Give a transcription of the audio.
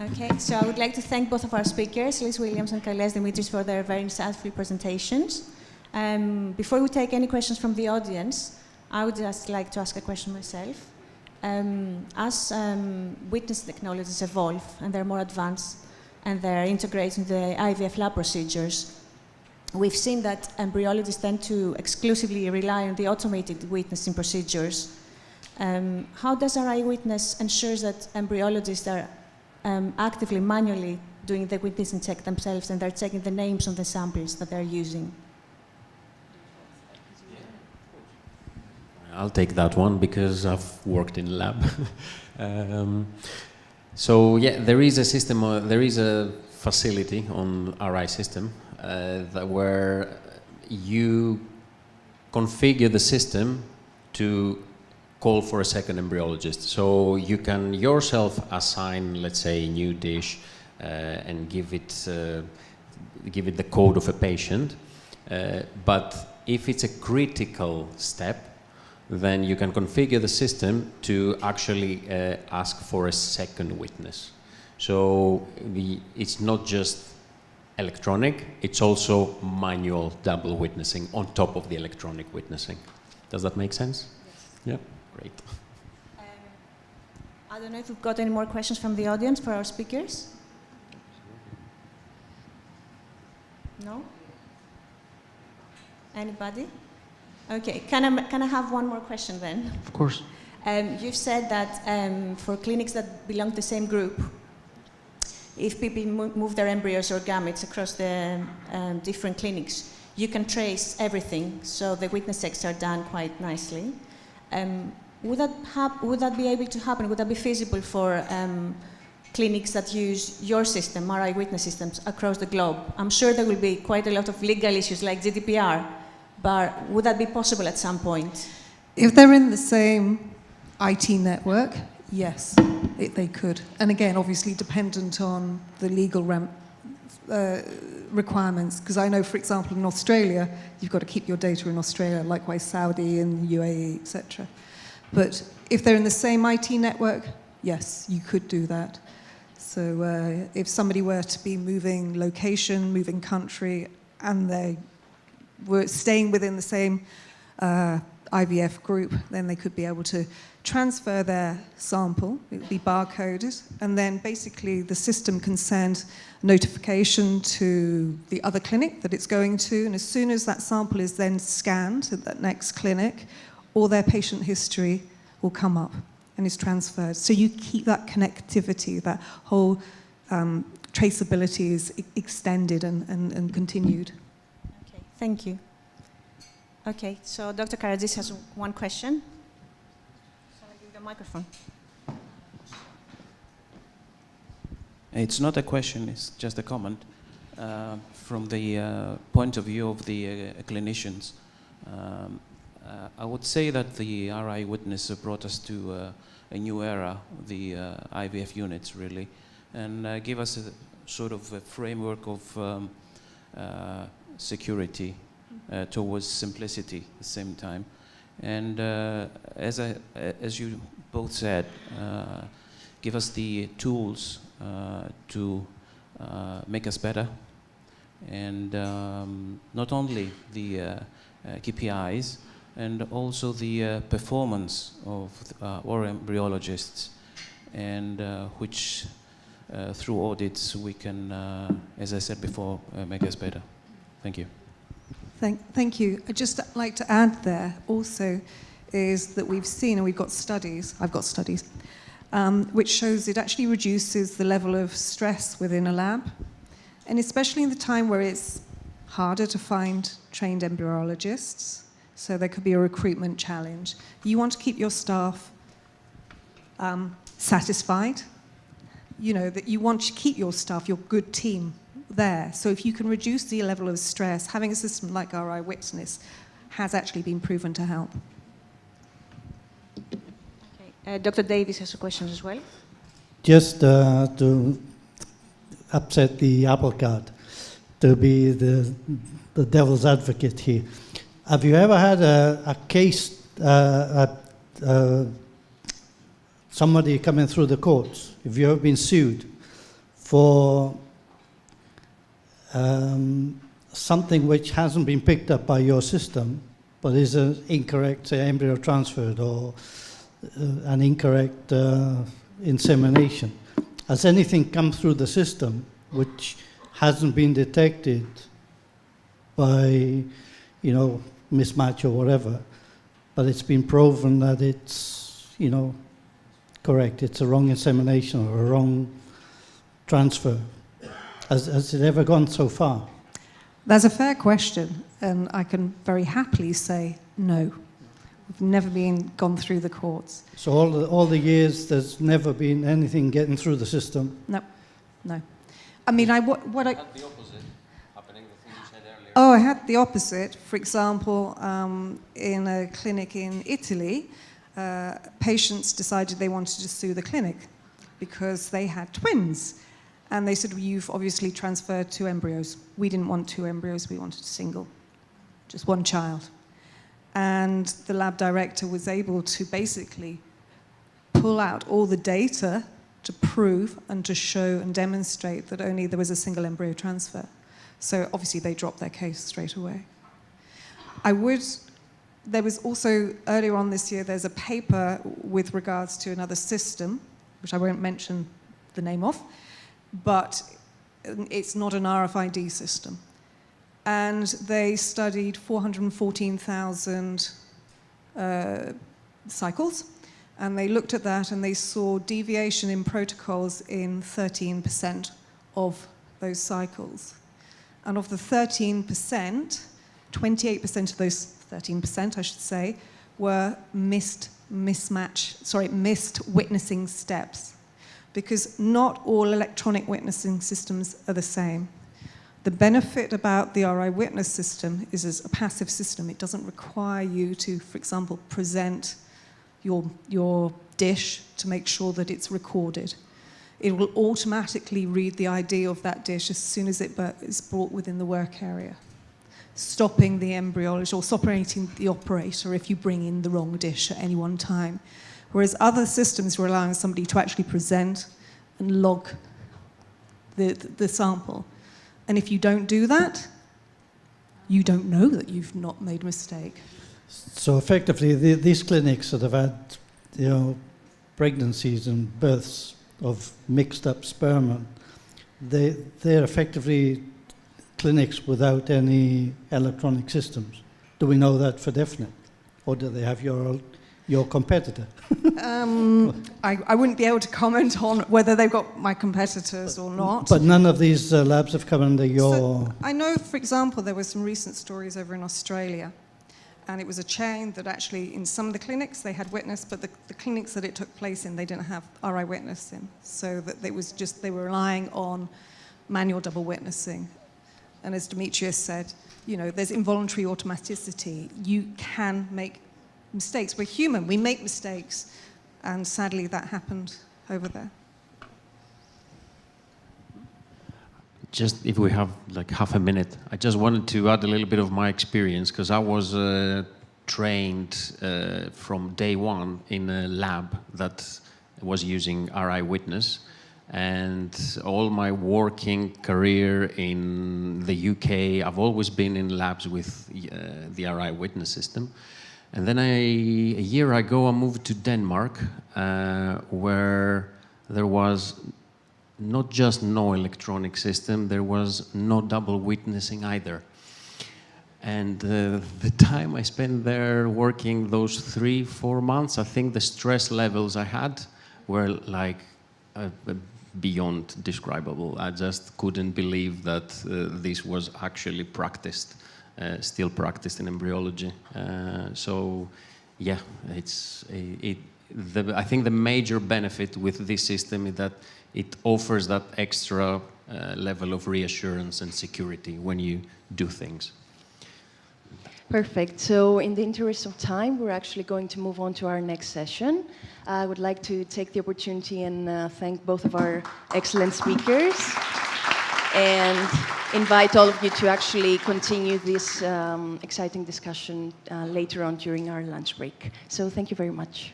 Okay, so I would like to thank both of our speakers, Liz Williams and Kailas Dimitris, for their very insightful presentations. Before we take any questions from the audience, I would just like to ask a question myself. As witness technologies evolve and they're more advanced and they're integrated into the IVF lab procedures, we've seen that embryologists tend to exclusively rely on the automated witnessing procedures. How does RI Witness ensure that embryologists are actively, manually doing the witnessing check themselves and they're checking the names on the samples that they're using? I'll take that one because I've worked in lab. So yeah, there is a system, there is a facility on RI system where you configure the system to call for a second embryologist. So you can yourself assign, let's say, a new dish and give it the code of a patient. But if it's a critical step, then you can configure the system to actually ask for a second witness. So it's not just electronic, it's also manual double witnessing on top of the electronic witnessing. Does that make sense? Yes. Yeah, great. I don't know if we've got any more questions from the audience for our speakers. No? Anybody? Okay, can I have one more question then? Of course. You've said that for clinics that belong to the same group, if people move their embryos or gametes across the different clinics, you can trace everything, so the witness checks are done quite nicely. Would that be able to happen? Would that be feasible for clinics that use your system, RI Witness systems, across the globe? I'm sure there will be quite a lot of legal issues like GDPR, but would that be possible at some point? If they're in the same IT network, yes, they could. And again, obviously dependent on the legal requirements. Because I know, for example, in Australia, you've got to keep your data in Australia, likewise Saudi and UAE, etc. But if they're in the same IT network, yes, you could do that. So if somebody were to be moving location, moving country, and they were staying within the same IVF group, then they could be able to transfer their sample. It would be barcoded, and then basically the system can send notification to the other clinic that it's going to, and as soon as that sample is then scanned at that next clinic, all their patient history will come up and is transferred. So you keep that connectivity, that whole traceability is extended and continued. Okay, thank you. Okay, so Dr. Karadis has one question. Shall I give you the microphone? It's not a question, it's just a comment. From the point of view of the clinicians, I would say that the RI Witness brought us to a new era, the IVF units really, and give us a sort of a framework of security towards simplicity at the same time. And as you both said, give us the tools to make us better, and not only the KPIs, and also the performance of our embryologists, and which through audits we can, as I said before, make us better. Thank you. Thank you. I'd just like to add there also is that we've seen, and we've got studies, I've got studies, which shows it actually reduces the level of stress within a lab, and especially in the time where it's harder to find trained embryologists, so there could be a recruitment challenge. You want to keep your staff satisfied, you know, that you want to keep your staff, your good team, there. So if you can reduce the level of stress, having a system like RI Witness has actually been proven to help. Okay. Dr. Davis has a question as well. Just to upset the apple cart, to be the devil's advocate here. Have you ever had a case, somebody coming through the courts? Have you ever been sued for something which hasn't been picked up by your system, but is an incorrect, say, embryo transferred or an incorrect insemination. Has anything come through the system which hasn't been detected by, mismatch or whatever, but it's been proven that it's, correct, it's a wrong insemination or a wrong transfer? Has it ever gone so far? That's a fair question, and I can very happily say no. We've never gone through the courts. So all the years, there's never been anything getting through the system? No. I mean, what I... Had the opposite happening, the thing you said earlier. Oh, I had the opposite. For example, in a clinic in Italy, patients decided they wanted to sue the clinic because they had twins. And they said, well, you've obviously transferred 2 embryos. We didn't want 2 embryos, we wanted a single, just 1 child. And the lab director was able to basically pull out all the data to prove and to show and demonstrate that only there was a single embryo transfer. So obviously they dropped their case straight away. There was also, earlier on this year, there's a paper with regards to another system, which I won't mention the name of, but it's not an RFID system. And they studied 414,000 cycles, and they looked at that and they saw deviation in protocols in 13% of those cycles. And of the 13%, 28% of those 13%, I should say, were missed witnessing steps, because not all electronic witnessing systems are the same. The benefit about the RI witness system is as a passive system. It doesn't require you to, for example, present your dish to make sure that it's recorded. It will automatically read the ID of that dish as soon as it is brought within the work area, stopping the embryologist or stopping the operator if you bring in the wrong dish at any one time. Whereas other systems rely on somebody to actually present and log the sample. And if you don't do that, you don't know that you've not made a mistake. So effectively, these clinics that have had, pregnancies and births of mixed up sperm, they're effectively clinics without any electronic systems. Do we know that for definite? Or do they have your competitor? I wouldn't be able to comment on whether they've got my competitors or not. But none of these labs have come under your... So I know, for example, there were some recent stories over in Australia, and it was a chain that actually, in some of the clinics, they had witness, but the clinics that it took place in, they didn't have RI witness in. So that they were relying on manual double witnessing. And as Demetrius said, there's involuntary automaticity. You can make mistakes. We're human, we make mistakes, and sadly that happened over there. Just if we have like half a minute, I just wanted to add a little bit of my experience, because I was trained from day one in a lab that was using RI Witness, and all my working career in the UK, I've always been in labs with the RI Witness system. And then a year ago, I moved to Denmark, where there was not just no electronic system, there was no double witnessing either. And the time I spent there working those 3-4 months, I think the stress levels I had were like beyond describable. I just couldn't believe that this was actually practiced. Still practiced in embryology. So, yeah, I think the major benefit with this system is that it offers that extra level of reassurance and security when you do things. Perfect. So in the interest of time, we're actually going to move on to our next session. I would like to take the opportunity and thank both of our excellent speakers, and invite all of you to actually continue this exciting discussion later on during our lunch break. So thank you very much.